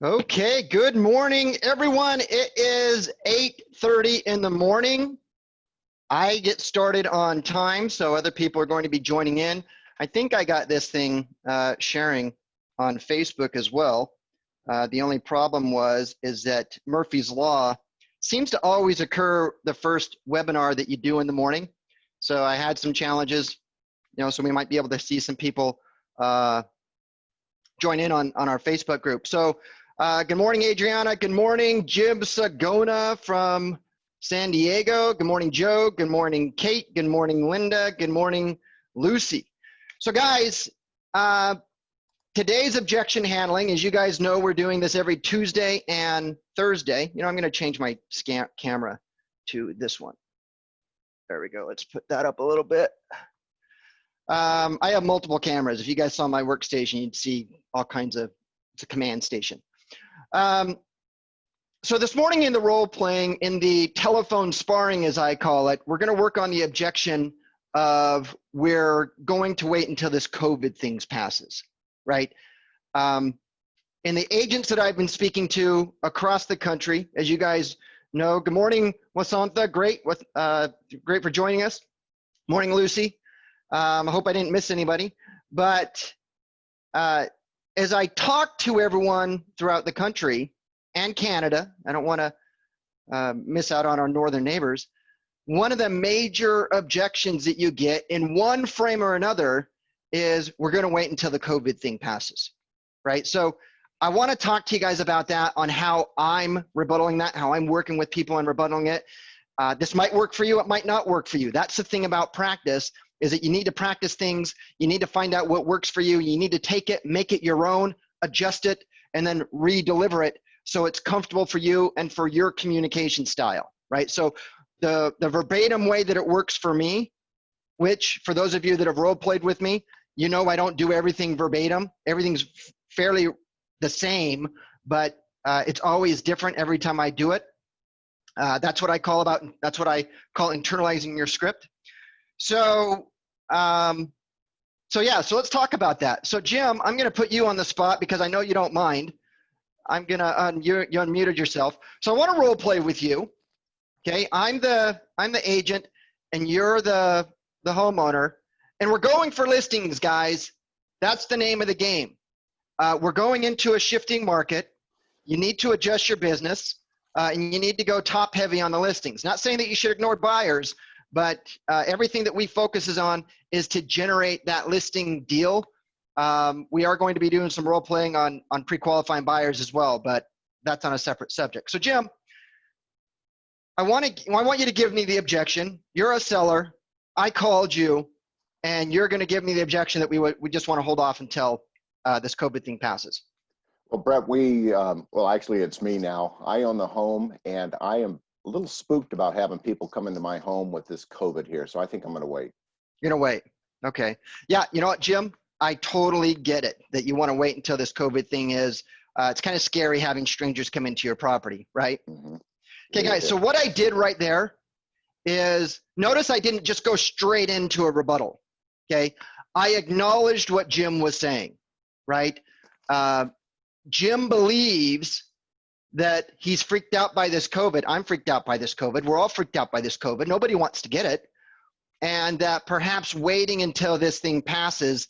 Okay, good morning, everyone. It is 8:30 in the morning. I get started on time, so other people are going to be joining in. I think I got this thing sharing on Facebook as well. The only problem is that Murphy's Law seems to always occur the first webinar that you do in the morning. So I had some challenges, so we might be able to see some people join in on our Facebook group. So good morning, Adriana. Good morning, Jib Sagona from San Diego. Good morning, Joe. Good morning, Kate. Good morning, Linda. Good morning, Lucy. So guys, today's objection handling, as you guys know, we're doing this every Tuesday and Thursday. I'm going to change my camera to this one. There we go. Let's put that up a little bit. I have multiple cameras. If you guys saw my workstation, you'd see all kinds of, it's a command station. So this morning in the role playing, in the telephone sparring, as I call it, we're going to work on the objection of we're going to wait until this COVID thing passes, right? And the agents that I've been speaking to across the country, as you guys know, good morning, Wasantha, great for joining us. Morning, Lucy. I hope I didn't miss anybody, but as I talk to everyone throughout the country and Canada, I don't want to miss out on our northern neighbors. One of the major objections that you get in one frame or another is we're going to wait until the COVID thing passes, right? So I want to talk to you guys about that, on how I'm rebuttaling that, how I'm working with people and rebuttaling it. This might work for you, it might not work for you. That's the thing about practice, is that you need to practice things. You need to find out what works for you. You need to take it, make it your own, adjust it, and then re-deliver it so it's comfortable for you and for your communication style, right? So the verbatim way that it works for me, which for those of you that have role played with me, I don't do everything verbatim. Everything's fairly the same, but it's always different every time I do it. That's what I call internalizing your script. So yeah, so let's talk about that. So Jim, I'm going to put you on the spot because I know you don't mind. I'm going to, you unmuted yourself. So I want to role play with you. Okay. I'm the agent and you're the homeowner, and we're going for listings, guys. That's the name of the game. We're going into a shifting market. You need to adjust your business and you need to go top heavy on the listings. Not saying that you should ignore buyers, but everything that we focus on is to generate that listing deal. We are going to be doing some role playing on pre-qualifying buyers as well, but that's on a separate subject. So Jim, I want you to give me the objection. You're a seller. I called you, and you're going to give me the objection that we just want to hold off until this COVID thing passes. Well, Brett, well, actually it's me now. I own the home, and I am a little spooked about having people come into my home with this COVID here. So I think I'm going to wait. You're going to wait. Okay. Yeah. You know what, Jim? I totally get it that you want to wait until this COVID thing is, it's kind of scary having strangers come into your property, right? Mm-hmm. Okay, guys. So what I did right there is, notice I didn't just go straight into a rebuttal. Okay. I acknowledged what Jim was saying, right? Jim believes that he's freaked out by this COVID. I'm freaked out by this COVID. We're all freaked out by this COVID. Nobody wants to get it. And that perhaps waiting until this thing passes,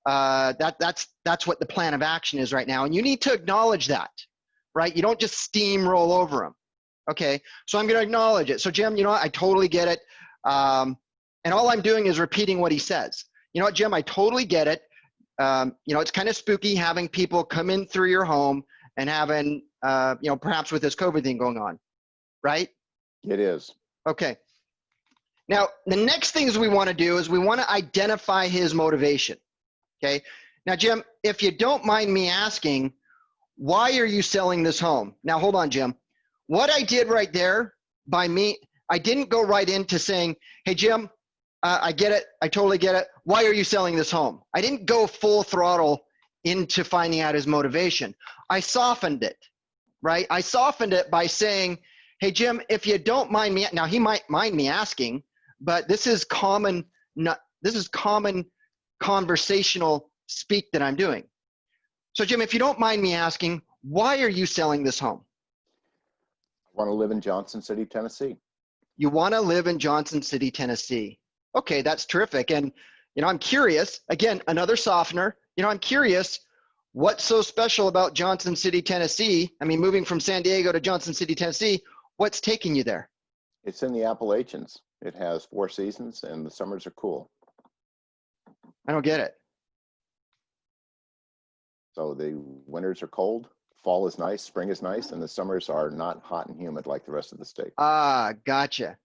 that's what the plan of action is right now. And you need to acknowledge that, right? You don't just steamroll over them. Okay, so I'm going to acknowledge it. So Jim, you know what? I totally get it. And all I'm doing is repeating what he says. You know what, Jim? I totally get it. It's kind of spooky having people come in through your home and having, perhaps with this COVID thing going on, right? It is. Okay. Now, the next things we want to do is we want to identify his motivation. Okay. Now, Jim, if you don't mind me asking, why are you selling this home? Now, hold on, Jim. What I did right there I didn't go right into saying, hey, Jim, I get it. I totally get it. Why are you selling this home? I didn't go full throttle into finding out his motivation. I softened it, right? I softened it by saying, hey, Jim, if you don't mind me, now he might mind me asking, but this is common conversational speak that I'm doing. So Jim, if you don't mind me asking, Why are you selling this home? I want to live in Johnson City, Tennessee. You want to live in Johnson City, Tennessee. Okay, that's terrific. And, I'm curious, again, another softener, I'm curious, what's so special about Johnson City, Tennessee? I mean, moving from San Diego to Johnson City, Tennessee, what's taking you there? It's in the Appalachians. It has 4 seasons and the summers are cool. I don't get it. So the winters are cold, fall is nice, spring is nice, and the summers are not hot and humid like the rest of the state. Ah, gotcha.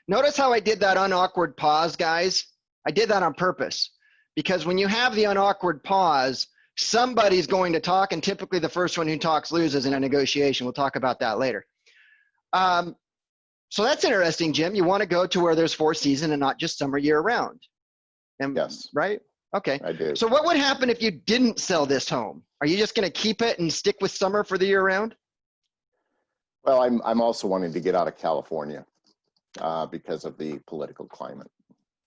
Notice how I did that unawkward pause, guys? I did that on purpose because when you have the unawkward pause, somebody's going to talk, and typically the first one who talks loses in a negotiation. We'll talk about that later. So that's interesting, Jim. You want to go to where there's 4 seasons and not just summer year round. Yes. Right? Okay. I do. So what would happen if you didn't sell this home? Are you just going to keep it and stick with summer for the year round? Well, I'm also wanting to get out of California because of the political climate.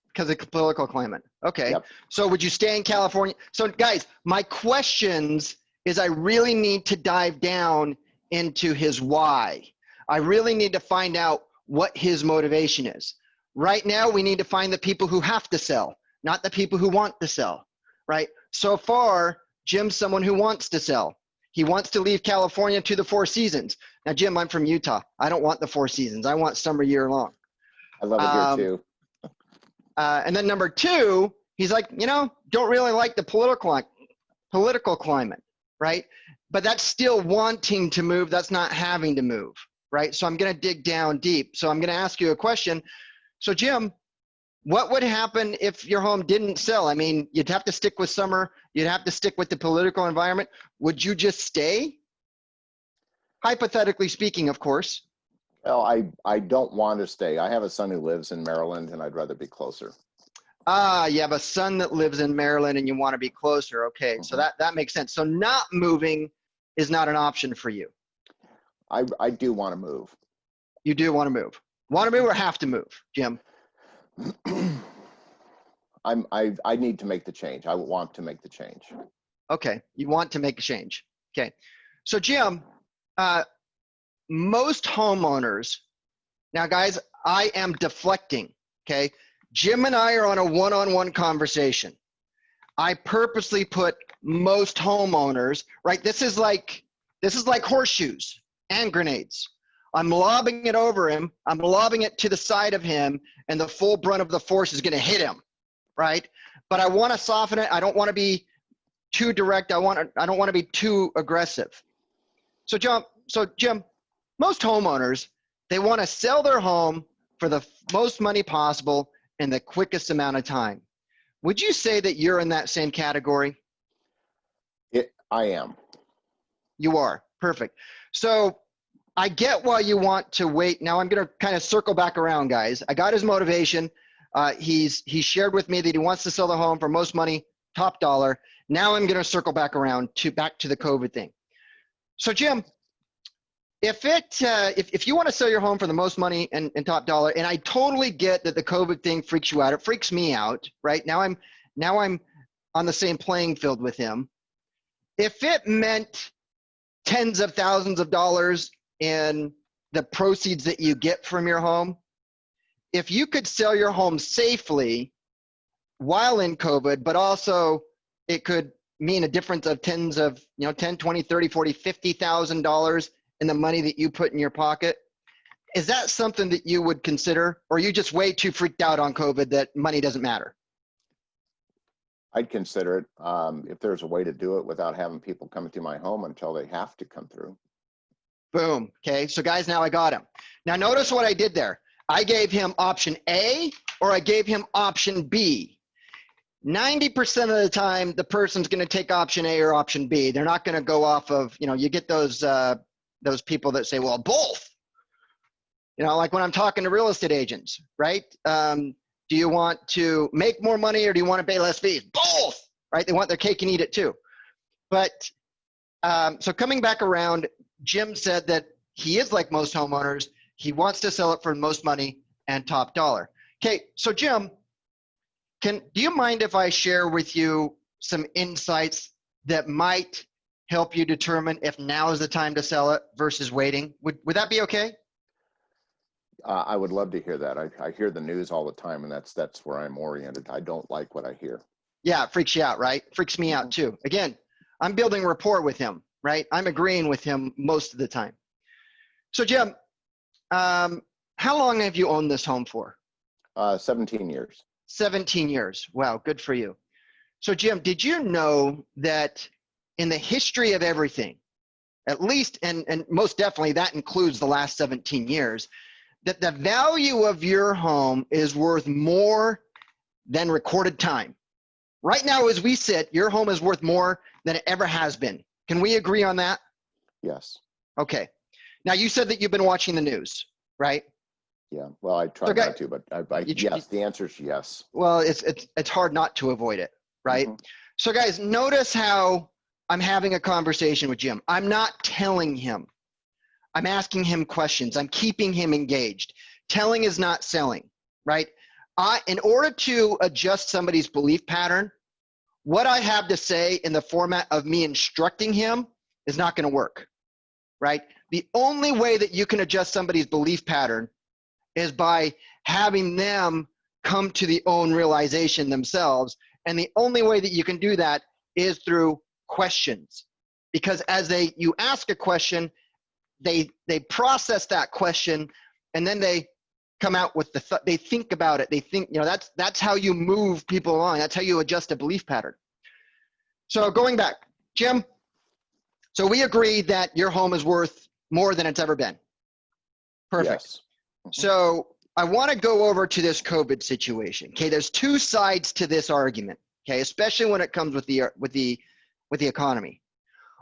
Because of the political climate. Okay. Yep. So would you stay in California? So guys, my questions is I really need to dive down into his why. I really need to find out what his motivation is. Right now, we need to find the people who have to sell, not the people who want to sell, right? So far, Jim's someone who wants to sell. He wants to leave California to the 4 seasons. Now, Jim, I'm from Utah. I don't want the 4 seasons. I want summer year long. I love it here too. And then number 2, he's like, don't really like the political climate, right? But that's still wanting to move. That's not having to move, right? So I'm going to dig down deep. So I'm going to ask you a question. So Jim, what would happen if your home didn't sell? I mean, you'd have to stick with summer. You'd have to stick with the political environment. Would you just stay? Hypothetically speaking, of course. Well, I don't want to stay. I have a son who lives in Maryland and I'd rather be closer. Ah, you have a son that lives in Maryland and you want to be closer. Okay, so that makes sense. So not moving is not an option for you. I do want to move. You do want to move. Want to move or have to move, Jim? I need to make the change. I want to make the change. Okay, you want to make a change. Okay, so Jim, most homeowners, now guys, I am deflecting, okay? Jim and I are on a one-on-one conversation. I purposely put most homeowners, right? This is like horseshoes and grenades. I'm lobbing it over him. I'm lobbing it to the side of him, and the full brunt of the force is going to hit him, right? But I want to soften it. I don't want to be too direct. I don't want to be too aggressive. So Jim, most homeowners, they want to sell their home for the most money possible in the quickest amount of time. Would you say that you're in that same category? I am. You are. Perfect. So I get why you want to wait. Now I'm going to kind of circle back around, guys. I got his motivation. He shared with me that he wants to sell the home for most money, top dollar. Now I'm going to circle back around back to the COVID thing. So Jim, if you want to sell your home for the most money and top dollar, and I totally get that the COVID thing freaks you out. It freaks me out, right? Now I'm on the same playing field with him. If it meant tens of thousands of dollars in the proceeds that you get from your home, if you could sell your home safely while in COVID, but also it could mean a difference of tens of, 10, 20, 30, 40, $50,000 in the money that you put in your pocket. Is that something that you would consider, or are you just way too freaked out on COVID that money doesn't matter? I'd consider it if there's a way to do it without having people coming through my home until they have to come through. Boom. Okay, so guys, now I got him. Now notice what I did there. I gave him option A or I gave him option B. 90% of the time, the person's going to take option A or option B. They're not going to go off of, you get those people that say, well, both. Like when I'm talking to real estate agents, right? Do you want to make more money or do you want to pay less fees? Both, right? They want their cake and eat it too. But so coming back around, Jim said that he is like most homeowners. He wants to sell it for most money and top dollar. Okay, so Jim, do you mind if I share with you some insights that might help you determine if now is the time to sell it versus waiting? Would that be okay? I would love to hear that. I hear the news all the time, and that's where I'm oriented. I don't like what I hear. Yeah, it freaks you out, right? Freaks me out too. Again, I'm building rapport with him, right? I'm agreeing with him most of the time. So Jim, how long have you owned this home for? 17 years. 17 years. Wow, good for you. So Jim, did you know that in the history of everything, at least, and most definitely that includes the last 17 years, that the value of your home is worth more than recorded time? Right now, as we sit, your home is worth more than it ever has been. Can we agree on that? Yes. Okay. Now, you said that you've been watching the news, right? Yeah. Well, I try not to, but yes, the answer is yes. Well, it's hard not to avoid it, right? So guys, notice how I'm having a conversation with Jim. I'm not telling him. I'm asking him questions. I'm keeping him engaged. Telling is not selling, right? In order to adjust somebody's belief pattern, what I have to say in the format of me instructing him is not going to work, right? The only way that you can adjust somebody's belief pattern is by having them come to the own realization themselves. And the only way that you can do that is through questions. Because as you ask a question, they process that question, and then they come out with they think about it. They think, that's how you move people along. That's how you adjust a belief pattern. So going back, Jim, so we agreed that your home is worth more than it's ever been. Perfect. Yes. So I want to go over to this COVID situation. Okay, there's two sides to this argument. Okay, especially when it comes with the economy.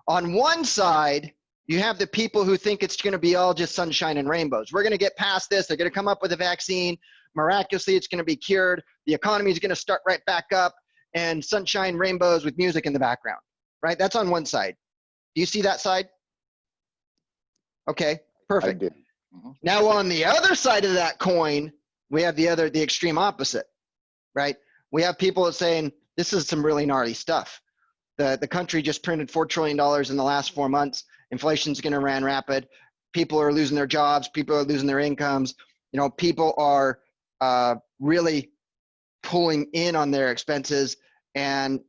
On one side, you have the people who think it's going to be all just sunshine and rainbows. We're going to get past this. They're going to come up with a vaccine. Miraculously, it's going to be cured. The economy is going to start right back up, and sunshine, rainbows with music in the background, right? That's on one side. Do you see that side? Okay, perfect. I do. Now, on the other side of that coin, we have the extreme opposite, right? We have people saying, this is some really gnarly stuff. The country just printed $4 trillion in the last 4 months. Inflation's going to run rapid. People are losing their jobs. People are losing their incomes. People are really pulling in on their expenses, and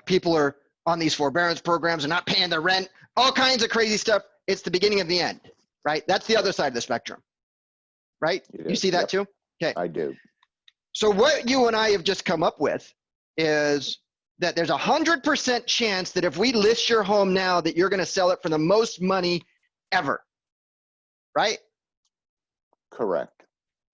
people are on these forbearance programs and not paying their rent, all kinds of crazy stuff. It's the beginning of the end, right? That's the other side of the spectrum, right? You see that too? Okay. I do. So what you and I have just come up with is that there's 100% chance that if we list your home now, that you're going to sell it for the most money ever, right? Correct.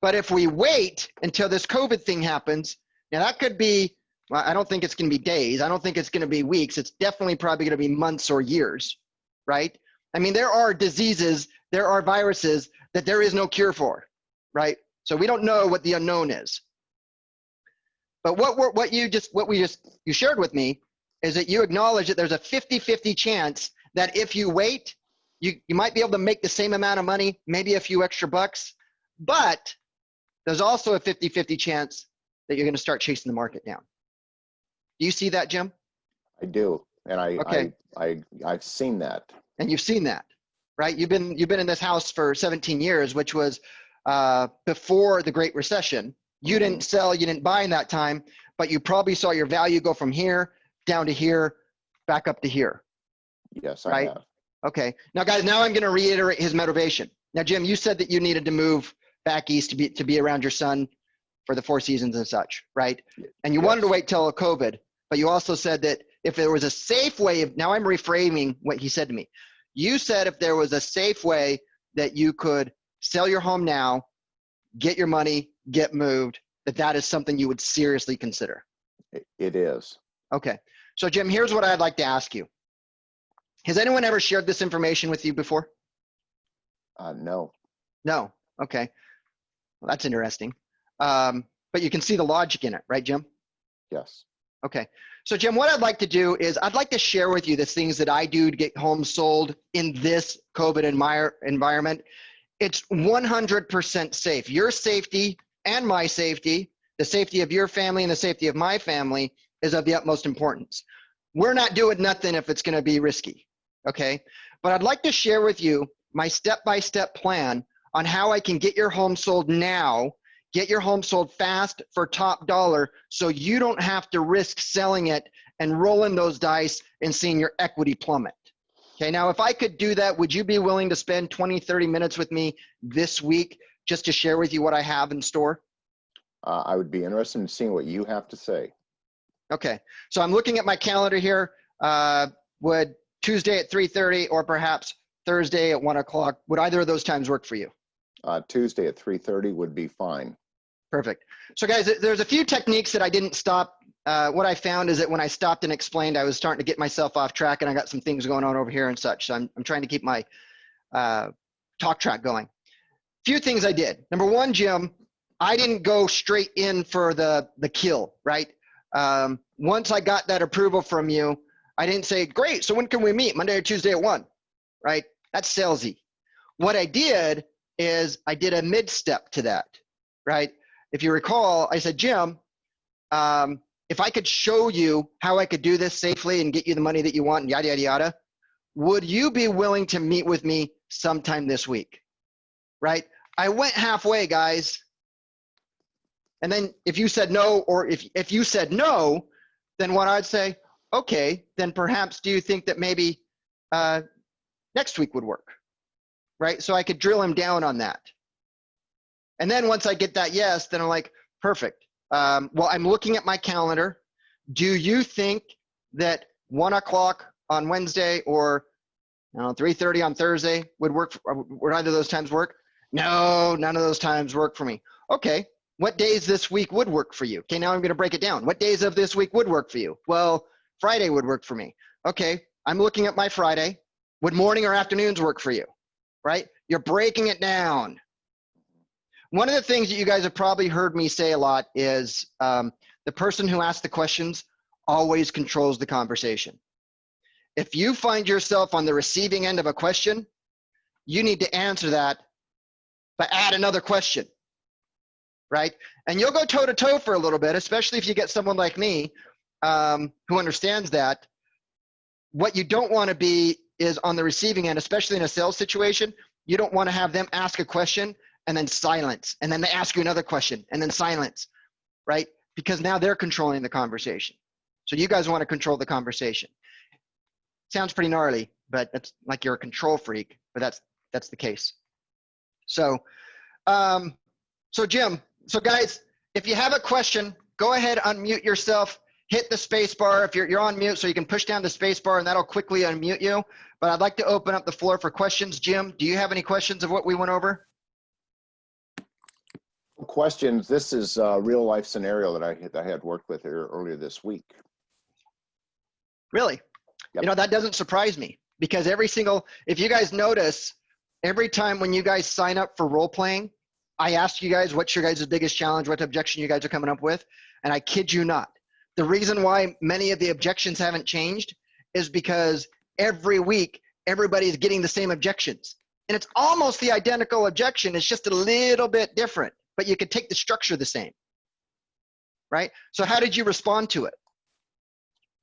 But if we wait until this COVID thing happens, now that could be, well, I don't think it's going to be days. I don't think it's going to be weeks. It's definitely probably going to be months or years, right? I mean, there are diseases, there are viruses that there is no cure for, right? So we don't know what the unknown is. But what you shared with me is that you acknowledge that there's a 50-50 chance that if you wait, you might be able to make the same amount of money, maybe a few extra bucks, but there's also a 50-50 chance that you're going to start chasing the market down. Do you see that, Jim? I do, and I've seen that. And you've seen that, right? You've been in this house for 17 years, which was before the Great Recession. You didn't sell, you didn't buy in that time, but you probably saw your value go from here down to here, back up to here. Yes, right? I have. Okay. Now, guys, now I'm going to reiterate his motivation. Now, Jim, you said that you needed to move back east to be around your son for the 4 seasons and such, right? And you wanted to wait till COVID, but you also said that if there was a safe way now I'm reframing what he said to me. You said if there was a safe way that you could sell your home now, get your money, get moved, that is something you would seriously consider. It is. Okay. So Jim, here's what I'd like to ask you. Has anyone ever shared this information with you before? No. No. Okay. Well, that's interesting. But you can see the logic in it, right, Jim? Yes. Okay. So Jim, what I'd like to do is I'd like to share with you the things that I do to get homes sold in this COVID environment. It's 100% safe. Your safety and my safety, the safety of your family and the safety of my family is of the utmost importance. We're not doing nothing if it's going to be risky, okay? But I'd like to share with you my step-by-step plan on how I can get your home sold now, get your home sold fast for top dollar so you don't have to risk selling it and rolling those dice and seeing your equity plummet. Okay, now if I could do that, would you be willing to spend 20, 30 minutes with me this week just to share with you what I have in store? I would be interested in seeing what you have to say. Okay, so I'm looking at my calendar here. Would Tuesday at 3:30 or perhaps Thursday at 1 o'clock, would either of those times work for you? Tuesday at 3:30 would be fine. Perfect. So guys, there's a few techniques that I didn't stop. What I found is that when I stopped and explained, I was starting to get myself off track, and I got some things going on over here and such. So I'm trying to keep my talk track going. Few things I did. Number one, Jim, I didn't go straight in for the kill, right? Once I got that approval from you, I didn't say, great, so when can we meet? Monday or Tuesday at 1, right? That's salesy. What I did is I did a mid-step to that, right? If you recall, I said, Jim, if I could show you how I could do this safely and get you the money that you want and yada, yada, yada, would you be willing to meet with me sometime this week, right? I went halfway, guys. And then if you said no, or if you said no, then what I'd say, okay, then perhaps do you think that maybe next week would work, right? So I could drill him down on that. And then once I get that yes, then I'm like, perfect. Well, I'm looking at my calendar. Do you think that 1 o'clock on Wednesday or 3:30 on Thursday would work? Would either of those times work? No, none of those times work for me. Okay, what days this week would work for you? Okay, now I'm going to break it down. What days of this week would work for you? Well, Friday would work for me. Okay, I'm looking at my Friday. Would morning or afternoons work for you? Right? You're breaking it down. One of the things that you guys have probably heard me say a lot is the person who asks the questions always controls the conversation. If you find yourself on the receiving end of a question, you need to answer that, but add another question, right? And you'll go toe to toe for a little bit, especially if you get someone like me who understands that. What you don't want to be is on the receiving end, especially in a sales situation. You don't want to have them ask a question and then silence, and then they ask you another question and then silence, right? Because now they're controlling the conversation. So you guys want to control the conversation. Sounds pretty gnarly, but that's like you're a control freak, but that's the case. So, Jim, so guys, if you have a question, go ahead, unmute yourself, hit the space bar if you're on mute, so you can push down the space bar and that'll quickly unmute you. But I'd like to open up the floor for questions. Jim, do you have any questions of what we went over? Questions. This is a real life scenario that I had worked with earlier this week. Really? Yep. You know, that doesn't surprise me because if you guys notice, every time when you guys sign up for role playing, I ask you guys, what's your guys' biggest challenge? What objection you guys are coming up with? And I kid you not. The reason why many of the objections haven't changed is because every week, everybody's getting the same objections. And it's almost the identical objection. It's just a little bit different, but you could take the structure the same, right? So how did you respond to it?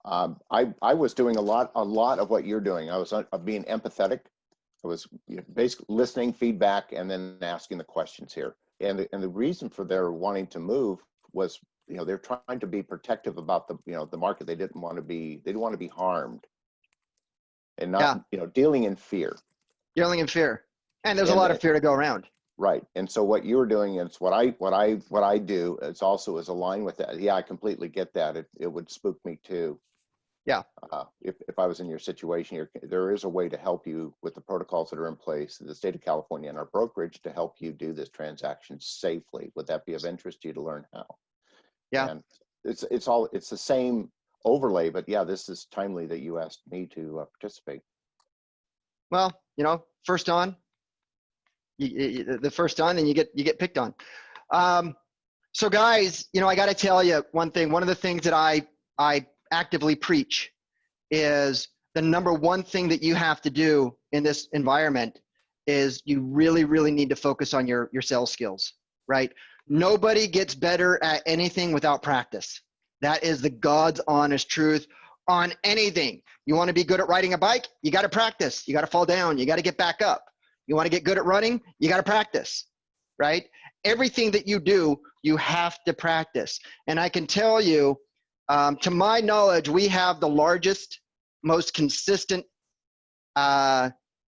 I was doing a lot of what you're doing. I was being empathetic. I was basically listening, feedback, and then asking the questions here. And the reason for their wanting to move was, they're trying to be protective about the market. They didn't want to be harmed, and not dealing in fear. Dealing in fear, and there's a lot of fear to go around. Right. And so what you're doing is what I do is also is aligned with that. Yeah, I completely get that. It would spook me too. Yeah. If I was in your situation, there is a way to help you with the protocols that are in place in the state of California and our brokerage to help you do this transaction safely. Would that be of interest to you to learn how? Yeah. And it's the same overlay, but yeah, this is timely that you asked me to participate. Well, first on. The first on, and you get picked on. So guys, I got to tell you one thing. One of the things that I actively preach is the number one thing that you have to do in this environment is you really, really need to focus on your sales skills, right? Nobody gets better at anything without practice. That is the God's honest truth. on anything. You want to be good at riding a bike? You got to practice. You got to fall down. You got to get back up. You want to get good at running? You got to practice, right? Everything that you do, you have to practice. And I can tell you, to my knowledge, we have the largest, most consistent, I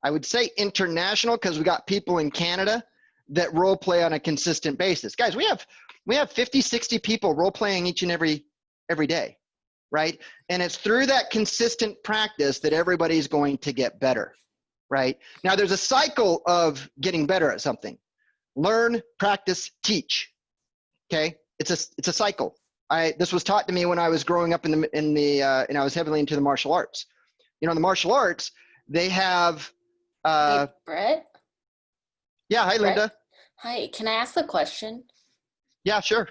would say international, because we got people in Canada that role play on a consistent basis. Guys, we have 50, 60 people role playing each and every day, right? And it's through that consistent practice that everybody's going to get better, right? Now there's a cycle of getting better at something. Learn, practice, teach. Okay? It's a cycle. This was taught to me when I was growing up and I was heavily into the martial arts. You know, the martial arts, they have Hey, Brett? Yeah, hi Brett? Linda. Hi, can I ask a question? Yeah, sure.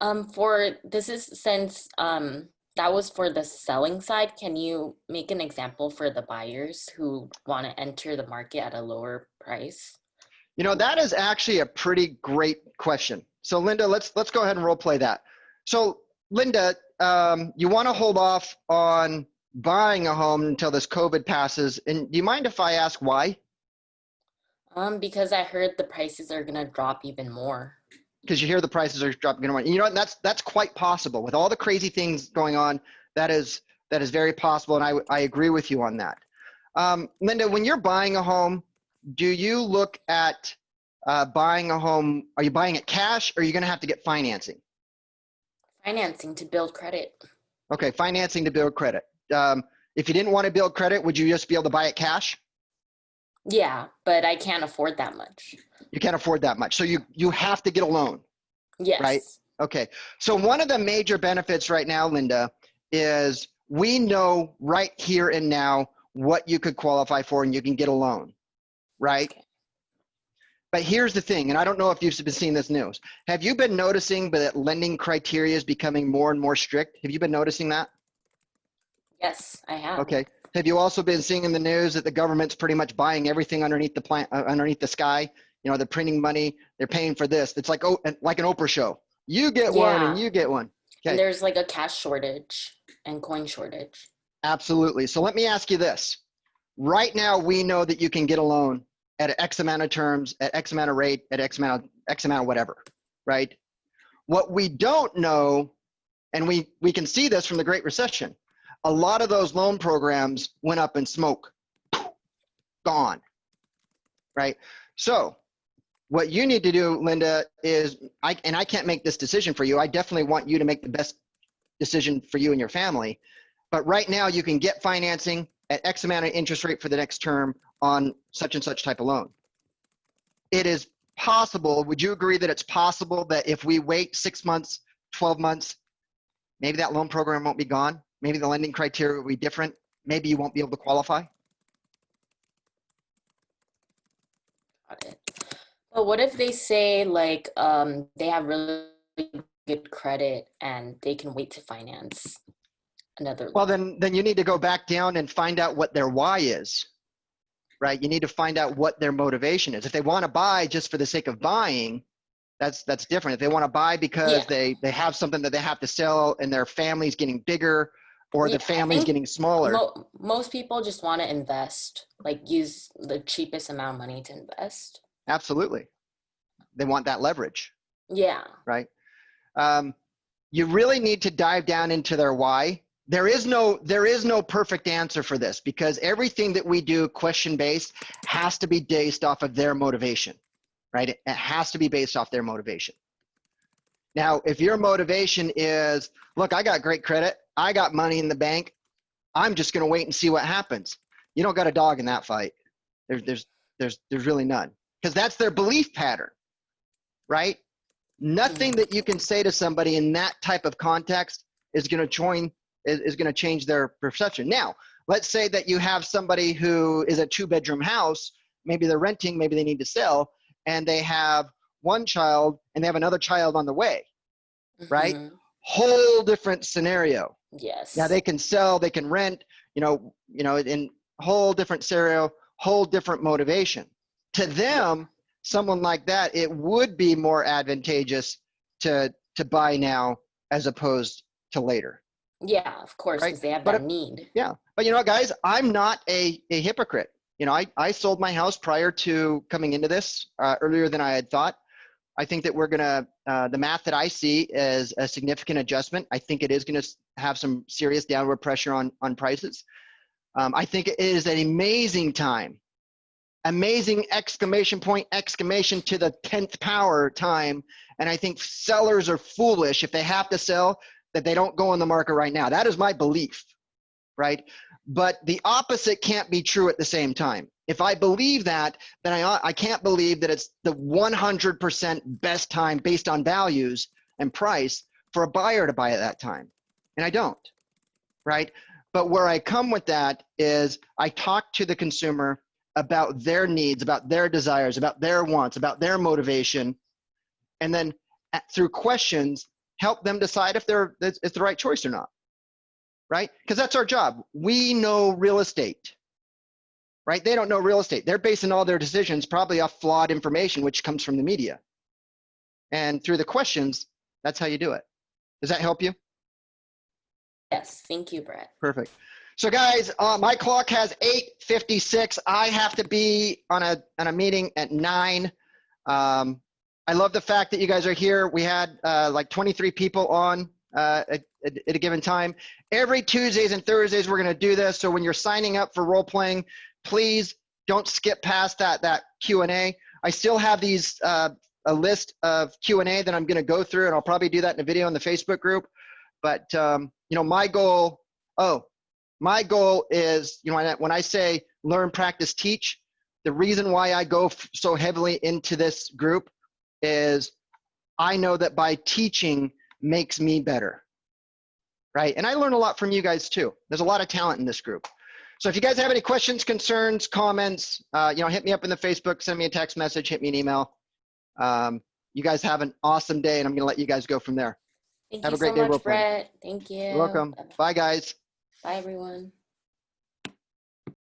Since that was for the selling side, can you make an example for the buyers who want to enter the market at a lower price? You know, that is actually a pretty great question. So Linda, let's go ahead and role play that. So Linda, you want to hold off on buying a home until this COVID passes. And do you mind if I ask why? Because I heard the prices are gonna drop even more. Because you hear the prices are dropping. You know what? That's quite possible. With all the crazy things going on, that is very possible, and I agree with you on that. Linda, when you're buying a home, do you look at buying a home? Are you buying it cash, or are you going to have to get financing? Financing to build credit. Okay, financing to build credit. If you didn't want to build credit, would you just be able to buy it cash? Yeah, but I can't afford that much. You can't afford that much, so you have to get a loan. Yes. Right? Okay. So one of the major benefits right now, Linda, is we know right here and now what you could qualify for and you can get a loan, right? Okay. But here's the thing, and I don't know if you've been seeing this news. Have you been noticing that lending criteria is becoming more and more strict? Have you been noticing that? Yes, I have. Okay. Have you also been seeing in the news that the government's pretty much buying everything underneath the underneath the sky? You know, they're printing money, they're paying for this. It's like an Oprah show. You get one and Yeah. you get one. Okay. And there's like a cash shortage and coin shortage. Absolutely. So let me ask you this. Right now, we know that you can get a loan at X amount of terms, at X amount of rate, at X amount of whatever, right? What we don't know, and we can see this from the Great Recession, a lot of those loan programs went up in smoke, gone, right? So what you need to do, Linda, is, I can't make this decision for you. I definitely want you to make the best decision for you and your family. But right now you can get financing at X amount of interest rate for the next term on such and such type of loan. It is possible, would you agree that it's possible that if we wait 6 months, 12 months, maybe that loan program won't be gone? Maybe the lending criteria will be different. Maybe you won't be able to qualify. Got it. But what if they say like they have really good credit and they can wait to finance another Well, loan? then you need to go back down and find out what their why is, right? You need to find out what their motivation is. If they want to buy just for the sake of buying, that's different. If they want to buy because they have something that they have to sell and their family's getting bigger or the family's getting smaller. Most people just want to invest, like use the cheapest amount of money to invest. Absolutely. They want that leverage. Yeah. Right. You really need to dive down into their why. There is no perfect answer for this because everything that we do question-based has to be based off of their motivation, right? It has to be based off their motivation. Now, if your motivation is, look, I got great credit, I got money in the bank, I'm just going to wait and see what happens. You don't got a dog in that fight. There's really none, because that's their belief pattern, right? Nothing that you can say to somebody in that type of context is going to change their perception. Now, let's say that you have somebody who is a 2-bedroom house, maybe they're renting, maybe they need to sell, and they have one child and they have another child on the way, right? Whole different scenario. Yes. Now they can sell, they can rent, in whole different scenario, whole different motivation. To them, someone like that, it would be more advantageous to buy now as opposed to later. Yeah, of course, right? because they have But that need. yeah, but you know what, guys, I'm not a hypocrite. You know, I sold my house prior to coming into this earlier than I had thought. I think that we're gonna, the math that I see is a significant adjustment. I think it is gonna have some serious downward pressure on prices. I think it is an amazing time, amazing exclamation point, exclamation to the 10th power time. And I think sellers are foolish if they have to sell, that they don't go on the market right now. That is my belief, right? But the opposite can't be true at the same time. If I believe that, then I can't believe that it's the 100% best time based on values and price for a buyer to buy at that time. And I don't, right? But where I come with that is I talk to the consumer about their needs, about their desires, about their wants, about their motivation, and then through questions, help them decide if it's the right choice or not, right? Because that's our job. We know real estate, right? They don't know real estate. They're basing all their decisions probably off flawed information, which comes from the media. And through the questions, that's how you do it. Does that help you? Yes, thank you, Brett. Perfect. So guys, my clock has 8:56. I have to be on a meeting at 9. I love the fact that you guys are here. We had like 23 people on at a given time. Every Tuesdays and Thursdays, we're going to do this. So when you're signing up for role playing, please don't skip past that Q&A. I still have these a list of Q&A that I'm going to go through, and I'll probably do that in a video in the Facebook group. But you know, my goal is, you know, when I say learn, practice, teach, the reason why I go so heavily into this group is I know that by teaching makes me better, right? And I learn a lot from you guys too. There's a lot of talent in this group. So if you guys have any questions, concerns, comments, you know, hit me up in the Facebook, send me a text message, hit me an email. You guys have an awesome day, and I'm going to let you guys go from there. Thank Have you a great so day, much, role playing. Brett. Thank you. You're welcome. Bye, guys. Bye, everyone.